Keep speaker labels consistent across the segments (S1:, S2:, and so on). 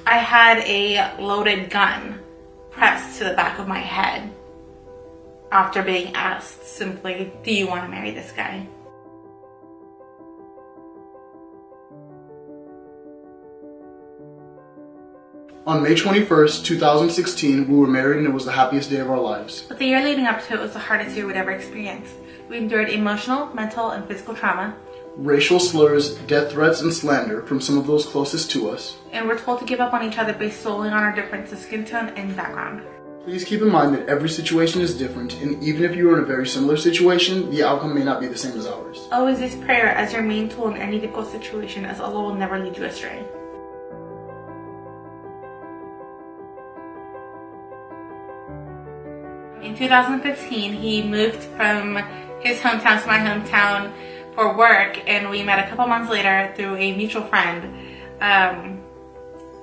S1: I had a loaded gun pressed to the back of my head after being asked simply, do you want to marry this guy?
S2: On May 21st, 2016, we were married and it was the happiest day of our lives.
S1: But the year leading up to it was the hardest year we'd ever experienced. We endured emotional, mental, and physical trauma.
S2: Racial slurs, death threats, and slander from some of those closest to us.
S1: And we're told to give up on each other based solely on our difference of skin tone and background.
S2: Please keep in mind that every situation is different, and even if you are in a very similar situation, the outcome may not be the same as ours.
S1: Always use prayer as your main tool in any difficult situation, as Allah will never lead you astray. In 2015, he moved from his hometown to my hometown for work, and we met a couple months later through a mutual friend.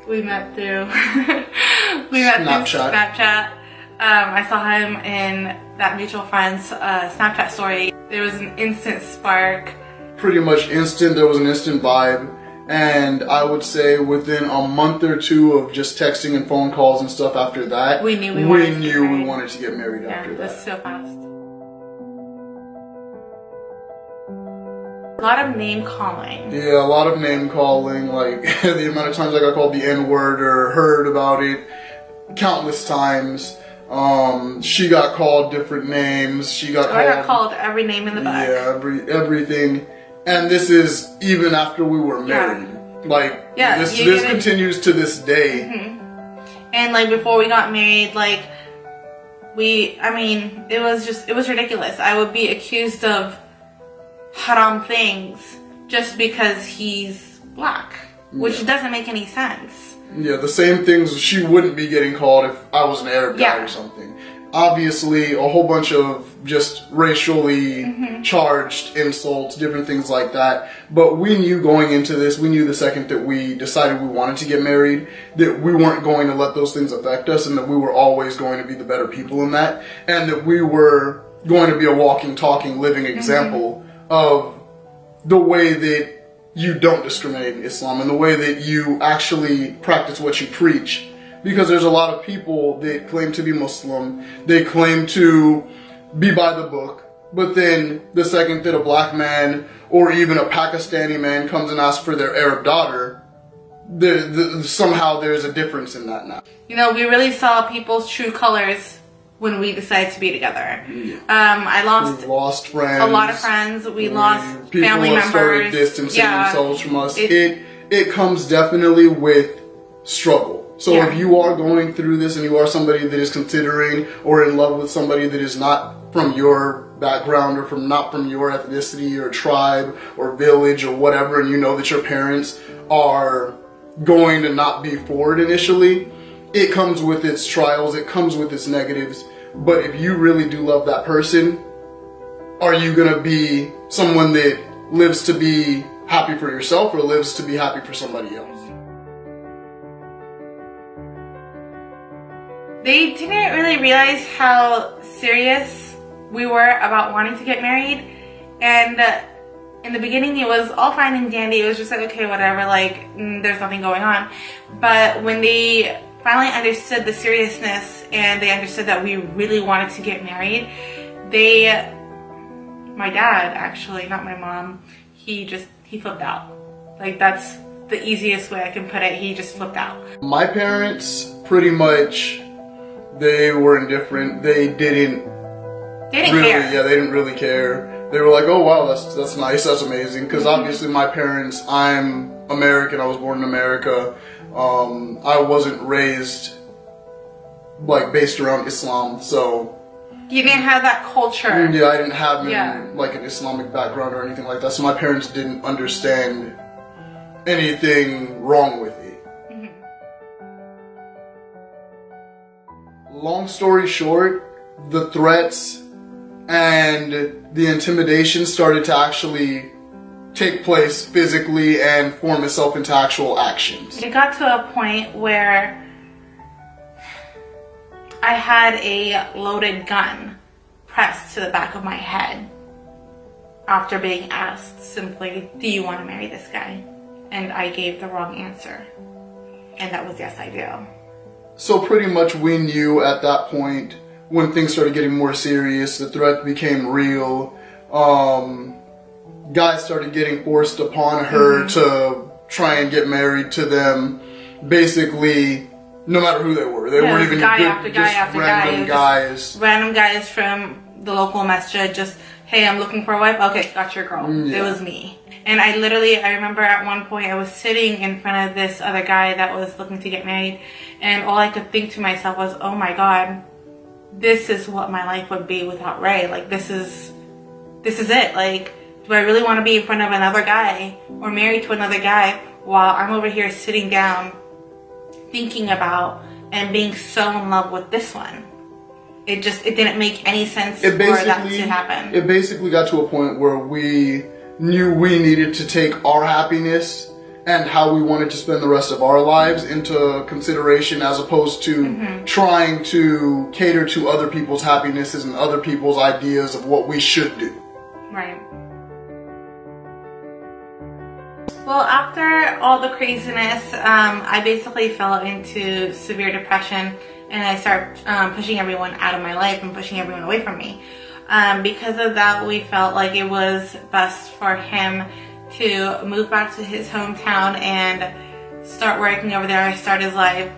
S1: We met through Snapchat. I saw him in that mutual friend's Snapchat story. There was an instant spark.
S2: Pretty much instant. There was an instant vibe. And I would say within a month or two of just texting and phone calls and stuff after that,
S1: we knew we
S2: wanted to get married after that.
S1: It was so fast. A lot of name calling.
S2: Yeah, a lot of name calling. Like the amount of times I got called the N-word or heard about it, countless times. She got called different names. I
S1: got called every name in the book.
S2: Yeah, everything. And this is even after we were married.
S1: Yeah.
S2: This continues to this day.
S1: And like before we got married, like it was ridiculous. I would be accused of haram things just because he's black, which doesn't make any sense.
S2: Yeah, the same things she wouldn't be getting called if I was an Arab guy or something. Obviously, a whole bunch of just racially charged insults, different things like that. But we knew going into this, we knew the second that we decided we wanted to get married, that we weren't going to let those things affect us, and that we were always going to be the better people in that, and that we were going to be a walking, talking, living example of the way that you don't discriminate in Islam and the way that you actually practice what you preach. Because there's a lot of people that claim to be Muslim, they claim to be by the book, but then the second that a black man or even a Pakistani man comes and asks for their Arab daughter, somehow there's a difference in that now.
S1: You know, we really saw people's true colors when we decided to be together.
S2: We've
S1: lost
S2: friends.
S1: A lot of friends. We lost family members. People
S2: started distancing themselves from us. It comes definitely with struggle. So if you are going through this and you are somebody that is considering or in love with somebody that is not from your background or not from your ethnicity or tribe or village or whatever, and you know that your parents are going to not be for it initially, it comes with its trials, it comes with its negatives. But if you really do love that person, are you going to be someone that lives to be happy for yourself or lives to be happy for somebody else?
S1: They didn't really realize how serious we were about wanting to get married, and in the beginning it was all fine and dandy. It was just like, okay, whatever, like there's nothing going on. But when they finally understood the seriousness and they understood that we really wanted to get married, my dad actually, not my mom, he flipped out. Like, that's the easiest way I can put it. He just flipped out. My
S2: parents pretty much, they were indifferent. They didn't care. Yeah, they didn't really care. They were like, oh wow, that's nice, that's amazing. Because obviously my parents, I'm American, I was born in America. I wasn't raised like based around Islam, so
S1: you didn't have that culture.
S2: Yeah, I didn't have like an Islamic background or anything like that, so my parents didn't understand anything wrong with it. Long story short, the threats and the intimidation started to actually take place physically and form itself into actual actions. It
S1: got to a point where I had a loaded gun pressed to the back of my head after being asked simply, do you want to marry this guy? And I gave the wrong answer. And that was yes, I do.
S2: So pretty much we knew at that point, when things started getting more serious, the threat became real. Guys started getting forced upon her to try and get married to them. Basically, no matter who they were. They weren't even
S1: guy
S2: good,
S1: after guy after
S2: random guys.
S1: Random guys from the local masjid just, hey, I'm looking for a wife. Okay, got your girl. Yeah. It was me. And I remember at one point I was sitting in front of this other guy that was looking to get married, and all I could think to myself was, oh my God, this is what my life would be without Ray. Like, this is it. Like, do I really want to be in front of another guy or married to another guy while I'm over here sitting down thinking about and being so in love with this one? It didn't make any sense for that to happen. It
S2: basically got to a point where we knew we needed to take our happiness and how we wanted to spend the rest of our lives into consideration, as opposed to trying to cater to other people's happinesses and other people's ideas of what we should do.
S1: Right. Well, after all the craziness, I basically fell into severe depression, and I started pushing everyone out of my life and pushing everyone away from me. Because of that, we felt like it was best for him to move back to his hometown and start working over there, start his life,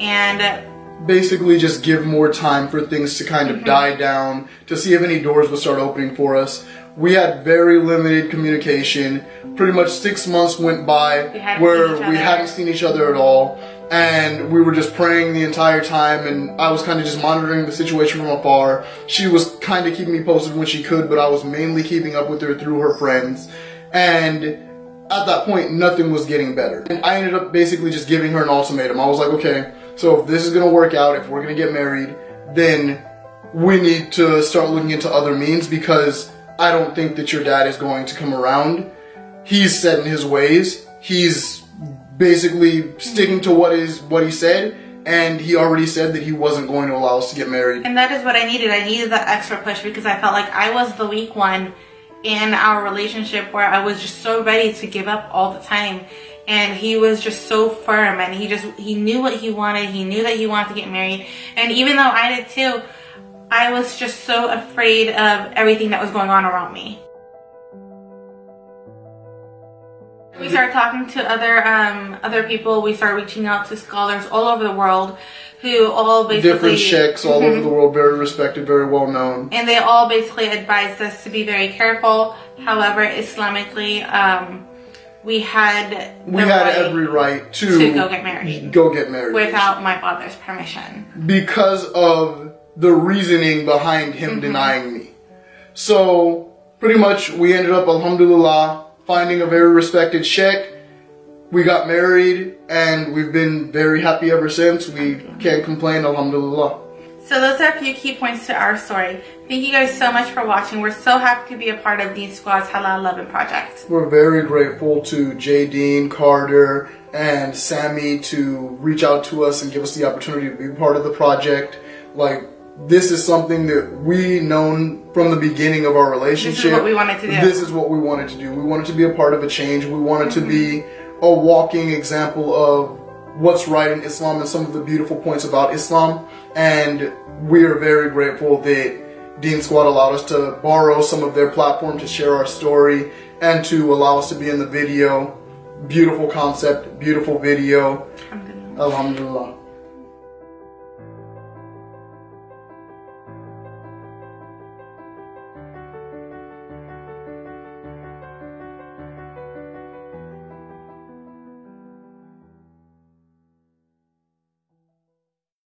S1: and
S2: basically just give more time for things to kind of die down, to see if any doors would start opening for us. We had very limited communication. Pretty much 6 months went by where we hadn't seen each other at all, and we were just praying the entire time, and I was kind of just monitoring the situation from afar. She was kind of keeping me posted when she could, but I was mainly keeping up with her through her friends. And at that point, nothing was getting better. And I ended up basically just giving her an ultimatum. I was like, okay, so if this is going to work out, if we're going to get married, then we need to start looking into other means, because I don't think that your dad is going to come around. He's set in his ways. He's basically sticking to what he said, and he already said that he wasn't going to allow us to get married.
S1: And that is what I needed. I needed that extra push, because I felt like I was the weak one in our relationship, where I was just so ready to give up all the time, and he was just so firm, and he knew what he wanted. He knew that he wanted to get married, and even though I did too, I was just so afraid of everything that was going on around me. We started talking to other people. We started reaching out to scholars all over the world, who all basically...
S2: different sheikhs all over the world, very respected, very well known.
S1: And they all basically advised us to be very careful. However, Islamically, we had
S2: every right to
S1: go get married. Without my father's permission.
S2: Because of the reasoning behind him denying me. So, pretty much, we ended up, alhamdulillah, finding a very respected sheikh. We got married, and we've been very happy ever since. We can't complain, alhamdulillah.
S1: So those are a few key points to our story. Thank you guys so much for watching. We're so happy to be a part of Deen Squad's Halal Lovin' Project.
S2: We're very grateful to Deen, Carter, and Sammy to reach out to us and give us the opportunity to be part of the project. Like, this is something that we known from the beginning of our relationship.
S1: This is what we wanted to do.
S2: This is what we wanted to do. We wanted to be a part of a change. We wanted to be a walking example of what's right in Islam and some of the beautiful points about Islam. And we are very grateful that Deen Squad allowed us to borrow some of their platform to share our story and to allow us to be in the video. Beautiful concept, beautiful video. Alhamdulillah.